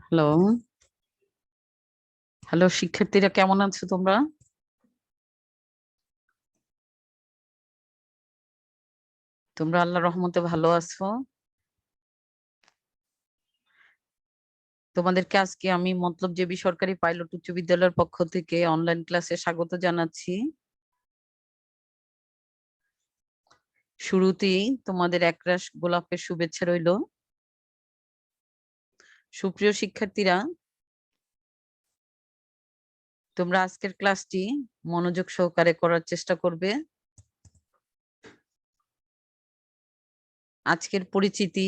Hello hello শিক্ষার্থীরা, কেমন আছো তোমরা? তোমরা আল্লাহর রহমতে ভালো আছো? তোমাদেরকে আজকে আমি মতলবজেবী সরকারি পাইলট উচ্চ বিদ্যালয়ের পক্ষ থেকে অনলাইন ক্লাসে স্বাগত জানাচ্ছি। শুরুতেই তোমাদের একরাশ গোলাপের শুভেচ্ছা রইল। সুপ্রিয় শিক্ষার্থীরা, তোমরা আজকের ক্লাসটি মনোযোগ সহকারে করার চেষ্টা করবে। আজকের পরিচিতি: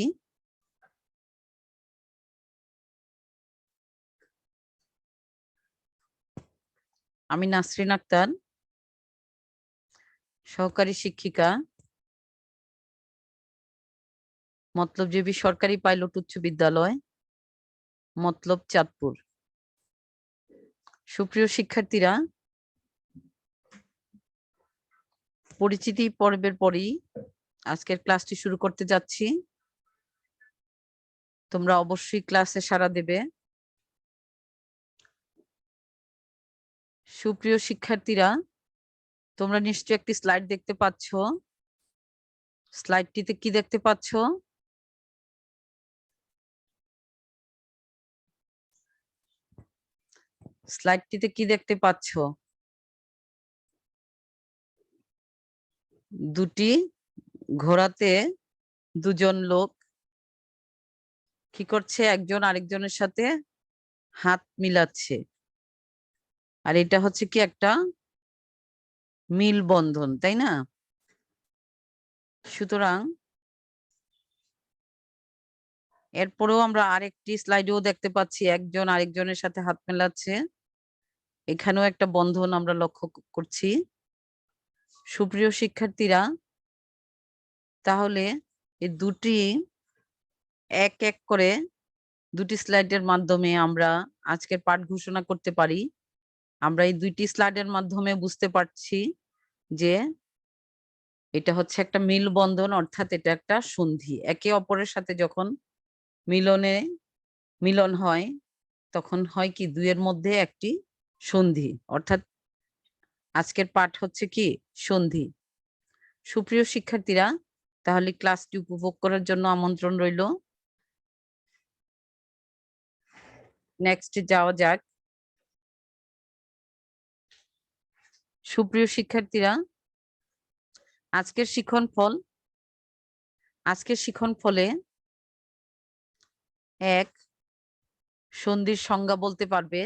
আমি নাসরিন আক্তার, সহকারী শিক্ষিকা, মতলবজেবী সরকারি পাইলট উচ্চ বিদ্যালয়, মতলব চাঁদপুর। সুপ্রিয় শিক্ষার্থীরা, পরিচিতি পর্বের পরই আজকের ক্লাসটি শুরু করতে যাচ্ছি। তোমরা অবশ্যই ক্লাসে সাড়া দেবে। সুপ্রিয় শিক্ষার্থীরা, তোমরা নিশ্চয়ই একটি স্লাইড দেখতে পাচ্ছ। স্লাইডটিতে কি দেখতে পাচ্ছ? স্লাইডটিতে কি দেখতে পাচ্ছ? দুটি ঘোড়াতে দুজন লোক কি করছে? একজন আরেকজনের সাথে হাত মিলাচ্ছে। আর এটা হচ্ছে কি একটা মিল বন্ধন, তাই না? সুতরাং এরপরেও আমরা আরেকটি স্লাইডেও দেখতে পাচ্ছি একজন আরেকজনের সাথে হাত মেলাচ্ছে। এখানেও একটা বন্ধন আমরা লক্ষ্য করছি। সুপ্রিয় শিক্ষার্থীরা, তাহলে এই দুটি এক এক করে দুটি স্লাইডের মাধ্যমে আমরা আজকের পাঠ ঘোষণা করতে পারি। আমরা এই দুইটি স্লাইডের মাধ্যমে বুঝতে পারছি যে এটা হচ্ছে একটা মিল বন্ধন, অর্থাৎ এটা একটা সন্ধি। একে অপরের সাথে যখন মিলন হয় তখন হয় কি দুইয়ের মধ্যে একটি সন্ধি, অর্থাৎ আজকের পাঠ হচ্ছে কি সন্ধি। সুপ্রিয় শিক্ষার্থীরা, তাহলে ক্লাসটি উপভোগ করার জন্য আমন্ত্রণ রইল। নেক্সট যাওয়া যাক। সুপ্রিয় শিক্ষার্থীরা, আজকের শিক্ষণফলে 1 সন্ধির সংজ্ঞা বলতে পারবে,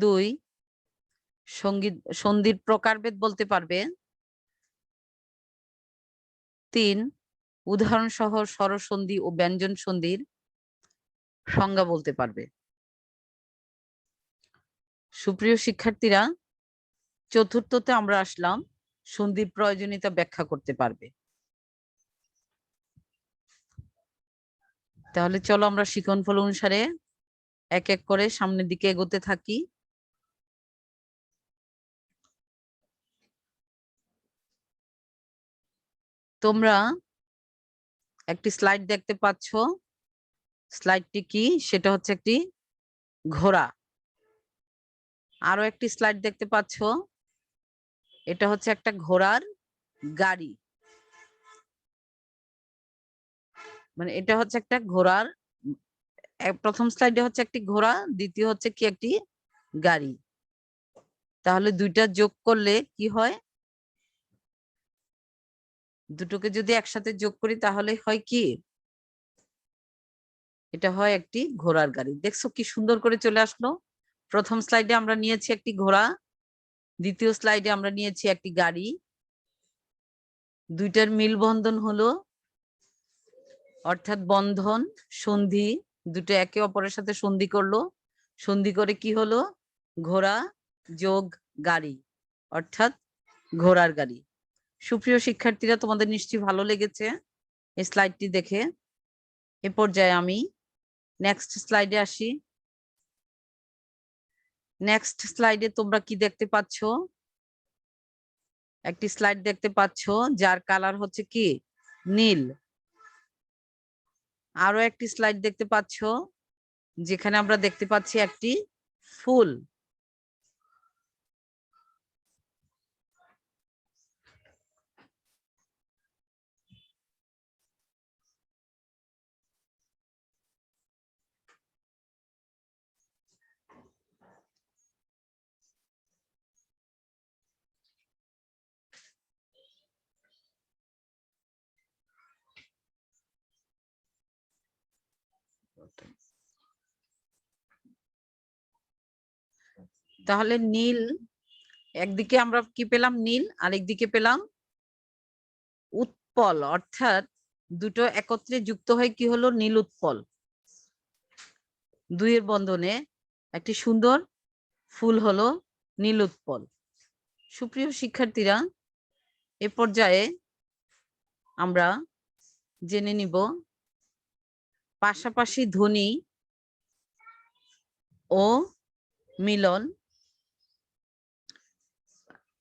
2 সন্ধির প্রকারভেদ বলতে পারবে, 3 উদাহরণ সহ স্বরসন্ধি ও ব্যঞ্জন সন্ধির সংজ্ঞা বলতে পারবে। সুপ্রিয় শিক্ষার্থীরা, চতুর্থতে আমরা আসলাম সন্ধির প্রয়োজনীয়তা ব্যাখ্যা করতে পারবে। তাহলে চলো আমরা শিক্ষণফল অনুসারে এক এক করে সামনের দিকে এগোতে থাকি। তোমরা একটি স্লাইড দেখতে পাচ্ছ। স্লাইডটি কি? সেটা হচ্ছে একটি ঘোড়া। আরো একটি স্লাইড দেখতে পাচ্ছ, এটা হচ্ছে একটা ঘোড়ার গাড়ি। মানে এটা হচ্ছে একটা ঘোড়ার, প্রথম স্লাইডে হচ্ছে একটি ঘোড়া, দ্বিতীয় হচ্ছে কি একটি গাড়ি। তাহলে দুইটা যোগ করলে কি হয়? দুটোকে যদি একসাথে যোগ করি তাহলে হয় কি? এটা হয় একটি ঘোড়ার গাড়ি। দেখছো কি সুন্দর করে চলে আসলো। প্রথম স্লাইডে আমরা নিয়েছি একটি ঘোড়া, দ্বিতীয় স্লাইডে আমরা নিয়েছি একটি গাড়ি। দুইটার মিল বন্ধন হলো, অর্থাৎ বন্ধন সন্ধি, দুটো একে অপরের সাথে সন্ধি করলো। সন্ধি করে কি হলো? ঘোড়া যোগ গাড়ি, অর্থাৎ ঘোড়ার গাড়ি। সুপ্রিয় শিক্ষার্থীরা, তোমাদের নিশ্চয়ই ভালো লেগেছে এই স্লাইডটি দেখে। এ পর্যায়ে আমি নেক্সট স্লাইডে আসি। নেক্সট স্লাইডে তোমরা কি দেখতে পাচ্ছ? একটি স্লাইড দেখতে পাচ্ছ যার কালার হচ্ছে কি নীল। আরো একটি স্লাইড দেখতে পাচ্ছ, যেখানে আমরা দেখতে পাচ্ছি একটি ফুল। তাহলে নীল, একদিকে আমরা কি পেলাম নীল, আরেকদিকে পেলাম উৎপল, অর্থাৎ দুটো একত্রে যুক্ত হয়ে কি হলো নীল উৎপল। দুইয়ের বন্ধনে একটি সুন্দর ফুল হলো নীল উৎপল। সুপ্রিয় শিক্ষার্থীরা, এ পর্যায়ে আমরা জেনে নিব পাশাপাশি ধ্বনি ও মিলন।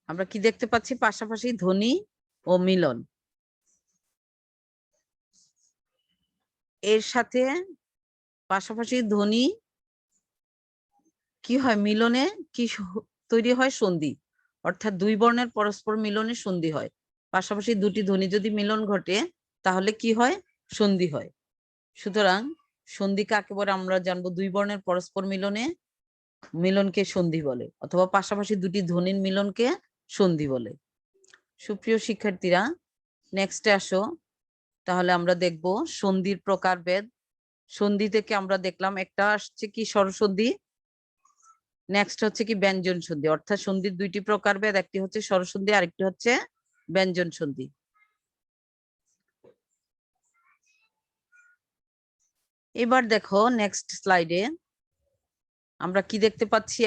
আমরা কি দেখতে পাচ্ছি? পাশাপাশি ধ্বনি ও মিলন। এর সাথে পাশাপাশি ধ্বনি কি হয়, মিলনে কি তৈরি হয়? সন্ধি, অর্থাৎ দুই বর্ণের পরস্পর মিলনে সন্ধি হয়। পাশাপাশি দুটি ধ্বনি যদি মিলন ঘটে তাহলে কি হয়? সন্ধি হয়। সুতরাং সন্ধি কাকে বলে আমরা জানবো, দুই বর্ণের পরস্পর মিলনকে সন্ধি বলে, অথবা পাশাপাশি দুটি ধ্বনির মিলনকে সন্ধি বলে। সুপ্রিয় শিক্ষার্থীরা, নেক্সটে আসো, তাহলে আমরা দেখব সন্ধির প্রকারভেদ। সন্ধি থেকে আমরা দেখলাম একটা আসছে কি স্বরসন্ধি, নেক্সট হচ্ছে কি ব্যঞ্জন সন্ধি। অর্থাৎ সন্ধির দুইটি প্রকারভেদ, একটি হচ্ছে স্বরসন্ধি, আরেকটি হচ্ছে ব্যঞ্জন সন্ধি। এবার দেখো নেক্সট স্লাইডে আমরা কি দেখতে পাচ্ছি,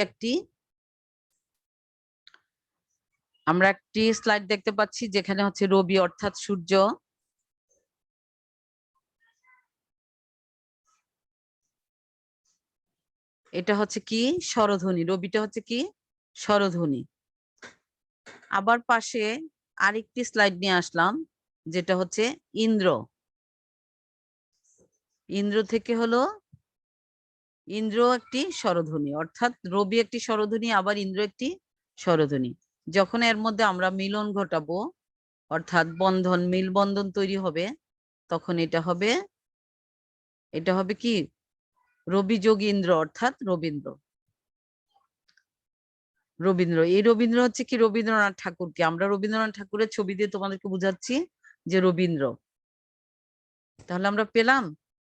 আমরা একটি স্লাইড দেখতে পাচ্ছি যেখানে হচ্ছে রবি অর্থাৎ সূর্য, এটা হচ্ছে কি স্বরধ্বনি, রবিটা হচ্ছে কি স্বরধ্বনি। আবার পাশে আরেকটি স্লাইড নিয়ে আসলাম যেটা হচ্ছে ইন্দ্র। ইন্দ্র থেকে হলো, ইন্দ্র একটি স্বরধ্বনি, অর্থাৎ রবি একটি স্বরধ্বনি, আবার ইন্দ্র একটি স্বরধ্বনি। যখন এর মধ্যে আমরা মিলন ঘটাবো, অর্থাৎ মিলবন্ধন তৈরি হবে, তখন এটা হবে কি রবি যোগ ইন্দ্র, অর্থাৎ রবীন্দ্র। এই রবীন্দ্র হচ্ছে কি রবীন্দ্রনাথ ঠাকুরকে, আমরা রবীন্দ্রনাথ ঠাকুরের ছবি দিয়ে তোমাদেরকে বুঝাচ্ছি যে রবীন্দ্র। তাহলে আমরা পেলাম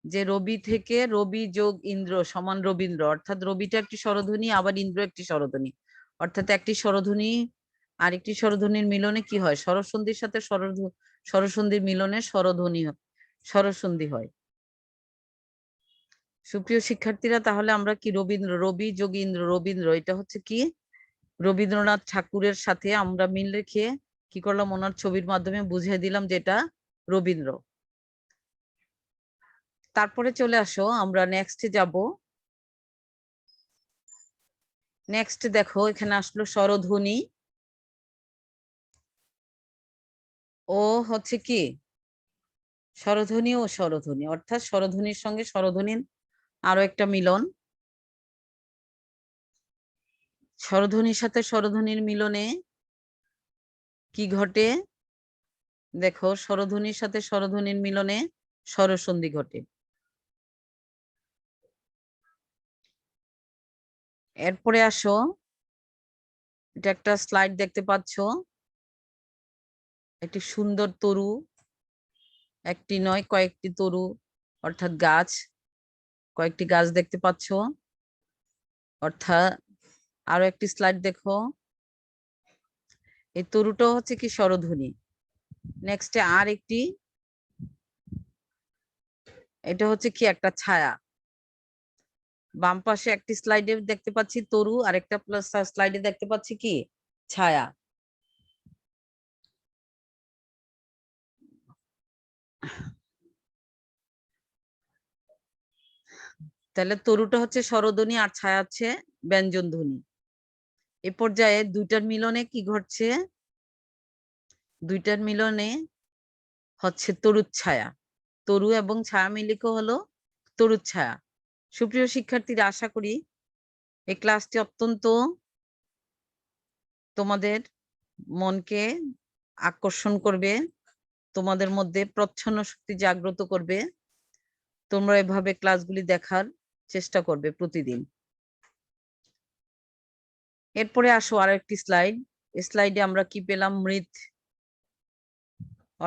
যে রবি থেকে রবি যোগ ইন্দ্র সমান রবীন্দ্র, অর্থাৎ রবিটা একটি স্বরধ্বনি, আবার ইন্দ্র একটি স্বরধ্বনি, অর্থাৎ একটি স্বরধ্বনি আরেকটি স্বরধ্বনির মিলনে কি হয়? স্বরসন্ধির সাথে স্বরসন্ধির মিলনে স্বরসন্ধি হয়। সুপ্রিয় শিক্ষার্থীরা, তাহলে আমরা কি রবি যোগ ইন্দ্র রবীন্দ্র, এটা হচ্ছে কি রবীন্দ্রনাথ ঠাকুরের সাথে আমরা মিল রেখে কি করলাম, ওনার ছবির মাধ্যমে বুঝিয়ে দিলাম যেটা রবীন্দ্র। তারপরে চলে আসো, আমরা নেক্সটে যাব। নেক্সট দেখো, এখানে আসলো স্বরধ্বনি ও হচ্ছে কি স্বরধ্বনি ও স্বরধ্বনি, অর্থাৎ স্বরধ্বনির সঙ্গে স্বরধ্বনির আরো একটা মিলন। স্বরধ্বনির সাথে স্বরধ্বনির মিলনে কি ঘটে? দেখো, স্বরধ্বনির সাথে স্বরধ্বনির মিলনে স্বরসন্ধি ঘটে। এরপরে আসো, এটা একটা স্লাইড দেখতে পাচ্ছ, একটি সুন্দর তরু, একটি নয় কয়েকটি তরু, অর্থাৎ গাছ, কয়েকটি গাছ দেখতে পাচ্ছ। অর্থাৎ আরো একটি স্লাইড দেখো, এই তরুটাও হচ্ছে কি স্বরধ্বনি। নেক্সটে আর একটি, এটা হচ্ছে কি একটা ছায়া। বাম পাশে একটি স্লাইডে দেখতে পাচ্ছি তরু, আর একটা স্লাইডে দেখতে পাচ্ছি কি ছায়া। তাহলে তরুটা হচ্ছে স্বরধ্বনি আর ছায়া হচ্ছে ব্যঞ্জন ধ্বনি। এ পর্যায়ে দুইটার মিলনে কি ঘটছে? দুইটার মিলনে হচ্ছে তরুচ্ছায়া। তরু এবং ছায়া মিলিত হলো তরুর ছায়া। সুপ্রিয় শিক্ষার্থীরা, আশা করি এই ক্লাসটি অত্যন্ত তোমাদের মনকে আকর্ষণ করবে, তোমাদের মধ্যে প্রচ্ছন্ন শক্তি জাগ্রত করবে। তোমরা এভাবে ক্লাসগুলি দেখার চেষ্টা করবে প্রতিদিন। এরপরে আসো আরো একটি স্লাইড। স্লাইডে আমরা কি পেলাম? মৃৎ,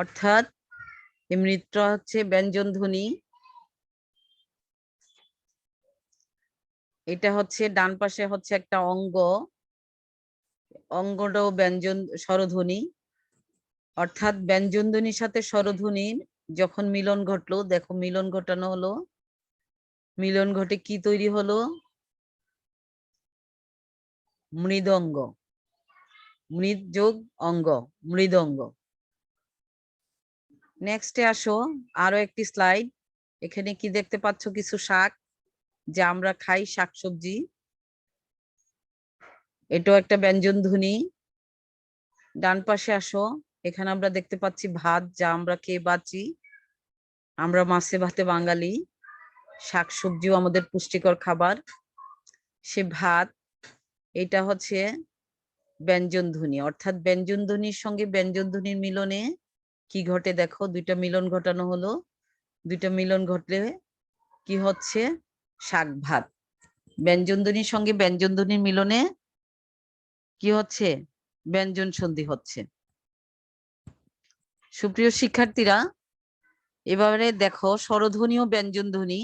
অর্থাৎ এই মৃৎটা হচ্ছে ব্যঞ্জন ধ্বনি। এটা হচ্ছে ডান পাশে হচ্ছে একটা অঙ্গ, অঙ্গটাও ব্যঞ্জন স্বরধ্বনি, অর্থাৎ ব্যঞ্জন ধ্বনির সাথে স্বরধ্বনির যখন মিলন ঘটলো, দেখো মিলন ঘটানো হলো, মিলন ঘটে কি তৈরি হলো? মৃদঙ্গ। মৃদ যোগ অঙ্গ, মৃদঙ্গ। নেক্সটে আসো আরো একটি স্লাইড। এখানে কি দেখতে পাচ্ছ? কিছু শাক, যা আমরা খাই, শাকসবজি। এটাও একটা ব্যঞ্জন ধ্বনি। ডান পাশে আসো, এখানে আমরা দেখতে পাচ্ছি ভাত, যা আমরা খেয়ে বাঁচি। আমরা মাছে ভাতে বাঙালি, শাকসবজিও আমাদের পুষ্টিকর খাবার। সে ভাত, এটা হচ্ছে ব্যঞ্জন ধ্বনি, অর্থাৎ ব্যঞ্জন ধ্বনির সঙ্গে ব্যঞ্জন ধ্বনির মিলনে কি ঘটে? দেখো দুইটা মিলন ঘটানো হলো, দুইটা মিলন ঘটলে কি হচ্ছে? শাক ভাত। ব্যঞ্জন ধ্বনির সঙ্গে ব্যঞ্জন ধ্বনির মিলনে কি হচ্ছে? ব্যঞ্জন সন্ধি হচ্ছে। সুপ্রিয় শিক্ষার্থীরা, এবারে দেখো স্বরধ্বনি ও ব্যঞ্জন ধ্বনি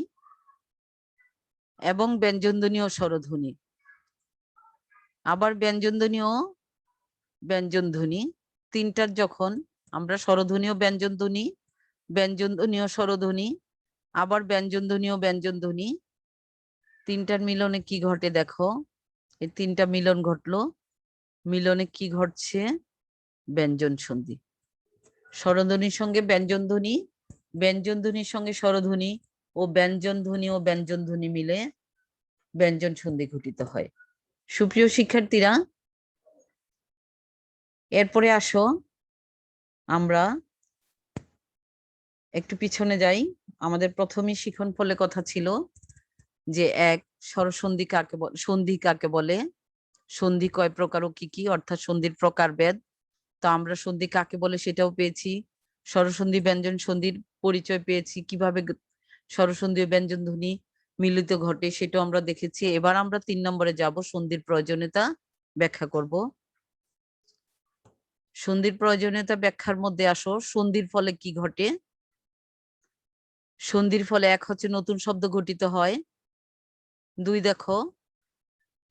এবং ব্যঞ্জন ধ্বনি ও স্বরধ্বনি, আবার ব্যঞ্জন ধ্বনি ও ব্যঞ্জন ধ্বনি, তিনটার যখন আমরা স্বরধ্বনি ও ব্যঞ্জন ধ্বনি, ব্যঞ্জন ধ্বনি ও স্বরধ্বনি, আবার ব্যঞ্জন ধ্বনি ও ব্যঞ্জন ধ্বনি, তিনটার মিলনে কি ঘটে? দেখো এই তিনটা মিলন ঘটলো, মিলনে কি ঘটছে? ব্যঞ্জন সন্ধি। স্বরধ্বনির সঙ্গে ব্যঞ্জন ধ্বনি, ব্যঞ্জন ধ্বনির সঙ্গে স্বরধ্বনি ও ব্যঞ্জন ধ্বনি ও ব্যঞ্জন ধ্বনি মিলে ব্যঞ্জন সন্ধি ঘটিত হয়। সুপ্রিয় শিক্ষার্থীরা, এরপরে আসো আমরা একটু পিছনে যাই। আমাদের প্রথমেই শিখন ফলে কথা ছিল যে এক, স্বরসন্ধি কাকে বলে, সন্ধি কাকে বলে, সন্ধি কয় প্রকার ও কি কি, অর্থাৎ সন্ধির প্রকারভেদ। তো আমরা সন্ধি কাকে বলে সেটাও পেয়েছি, স্বরসন্ধি ব্যঞ্জন সন্ধির পরিচয় পেয়েছি, কিভাবে স্বরসন্ধি ও ব্যঞ্জন ধ্বনি মিলিত ঘটে সেটাও আমরা দেখেছি। এবার আমরা 3 নম্বরে যাব, সন্ধির প্রয়োজনীয়তা ব্যাখ্যা করব। সন্ধির প্রয়োজনীয়তা ব্যাখ্যার মধ্যে আসো, সন্ধির ফলে কি ঘটে? সন্ধির ফলে এক হচ্ছে নতুন শব্দ গঠিত হয়, দুই দেখো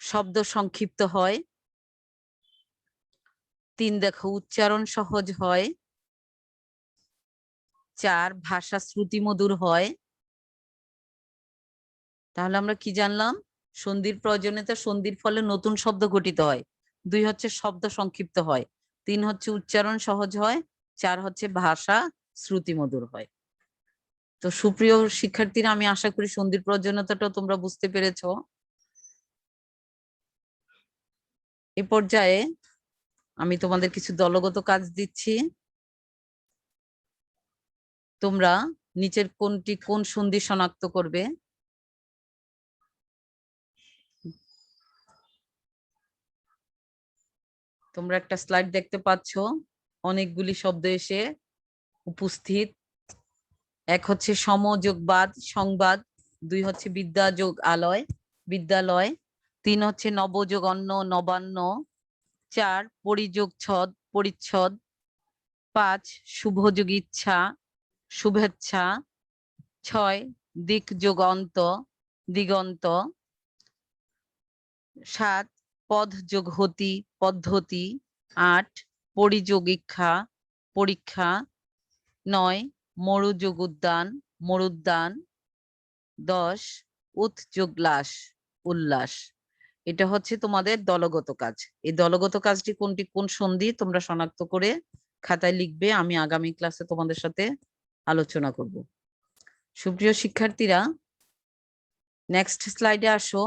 শব্দ সংক্ষিপ্ত হয়, তিন দেখো উচ্চারণ সহজ হয়, চার ভাষা শ্রুতিমধুর হয়। তাহলে আমরা কি জানলাম? সন্ধির প্রয়োজনীয়তা, সন্ধির ফলে নতুন শব্দ গঠিত হয়, দুই হচ্ছে শব্দ সংক্ষিপ্ত হয়, তিন হচ্ছে উচ্চারণ সহজ হয়, চার হচ্ছে ভাষা শ্রুতিমধুর হয়। তো সুপ্রিয় শিক্ষার্থীরা, আমি আশা করি সন্ধির প্রয়োজনীয়তাটা তোমরা বুঝতে পেরেছো। এ পর্যায়ে আমি তোমাদের কিছু দলগত কাজ দিচ্ছি। তোমরা নিচের কোনটি কোন সন্ধি শনাক্ত করবে? তোমরা একটা স্লাইড দেখতে পাচ্ছ, অনেকগুলি শব্দ এসে উপস্থিত। এক হচ্ছে সমযোগবাদ, সংবাদ, দুই হচ্ছে বিদ্যা যোগ আলয়, বিদ্যালয়, তিন হচ্ছে নবযোগ অন্ন, নবান্ন, চার পরিযোগ ছদ, পরিচ্ছদ, পাঁচ শুভযোগ ইচ্ছা, শুভেচ্ছা, ছয় দিক যোগ অন্ত, দিগন্ত, সাত পদ যোগ হতি, পদ্ধতি, আট পরিযোগ ইচ্ছা, পরীক্ষা, নয় মরু যোগ উদ্যান, মরুদ্যান, 10 উৎ যোগ লাস, উল্লাস। এটা হচ্ছে তোমাদের দলগত কাজ। এই দলগত কাজটি কোনটি কোন সন্ধি তোমরা শনাক্ত করে খাতায় লিখবে, আমি আগামী ক্লাসে তোমাদের সাথে আলোচনা করব। সুপ্রিয় শিক্ষার্থীরা, নেক্সট স্লাইডে আসো।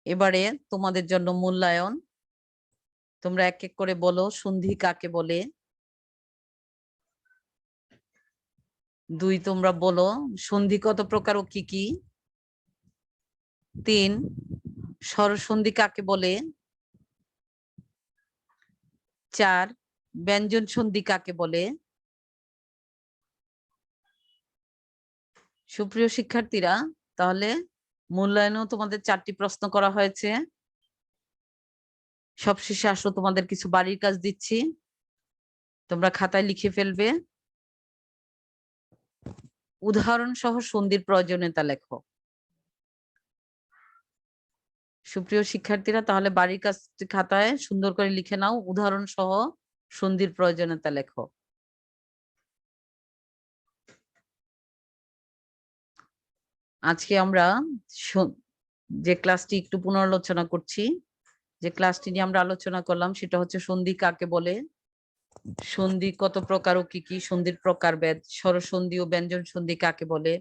এবারে তোমাদের জন্য মূল্যায়ন। তোমরা এক এক করে বলো সন্ধি কাকে বলে। 2 তোমরা বলো সন্ধি কত প্রকার ও কি কি। 3 স্বরসন্ধি কাকে বলে। 4 ব্যঞ্জন সন্ধি কাকে বলে। সুপ্রিয় শিক্ষার্থীরা, তাহলে মূল্যায়নেও তোমাদের 4টি প্রশ্ন করা হয়েছে। সবশেষে আসো তোমাদের কিছু বাড়ির কাজ দিচ্ছি, তোমরা খাতায় লিখে ফেলবে। উদাহরণ সহ সন্ধির প্রয়োজনীয়তা লেখো। সুপ্রিয় শিক্ষার্থীরা, তাহলে বাড়ির কাজ খাতায় সুন্দর করে লিখে নাও, উদাহরণ সহ সন্ধির প্রয়োজনীয়তা লেখো। আজকে আমরা যে ক্লাসটি একটু পুনরালোচনা করছি, যে ক্লাসটি নিয়ে আমরা আলোচনা করলাম সেটা হচ্ছে সন্ধি কাকে বলে, সন্ধি কত প্রকার ও কি কি, সন্ধির প্রকারভেদ, স্বরসন্ধি ও ব্যঞ্জন সন্ধি কাকে বলে,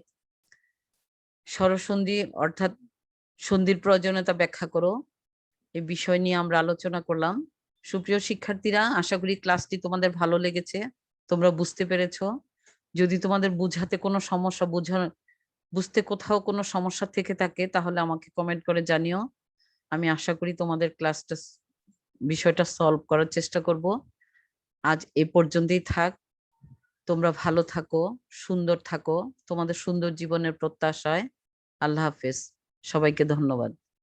স্বরসন্ধি অর্থাৎ সন্ধির প্রয়োজনীয়তা ব্যাখ্যা করো, এই বিষয় নিয়ে আমরা আলোচনা করলাম। সুপ্রিয় শিক্ষার্থীরা, আশা করি ক্লাসটি তোমাদের ভালো লেগেছে, তোমরা বুঝতে পেরেছো। যদি তোমাদের বুঝাতে কোনো সমস্যা, বুঝতে কোথাও কোনো সমস্যা থেকে থাকে তাহলে আমাকে কমেন্ট করে জানিও। আমি আশা করি তোমাদের ক্লাসটা বিষয়টা সলভ করার চেষ্টা করব। আজ এ পর্যন্তই থাক। তোমরা ভালো থাকো, সুন্দর থাকো, তোমাদের সুন্দর জীবনের প্রত্যাশায়। আল্লাহ হাফেজ, সবাইকে ধন্যবাদ।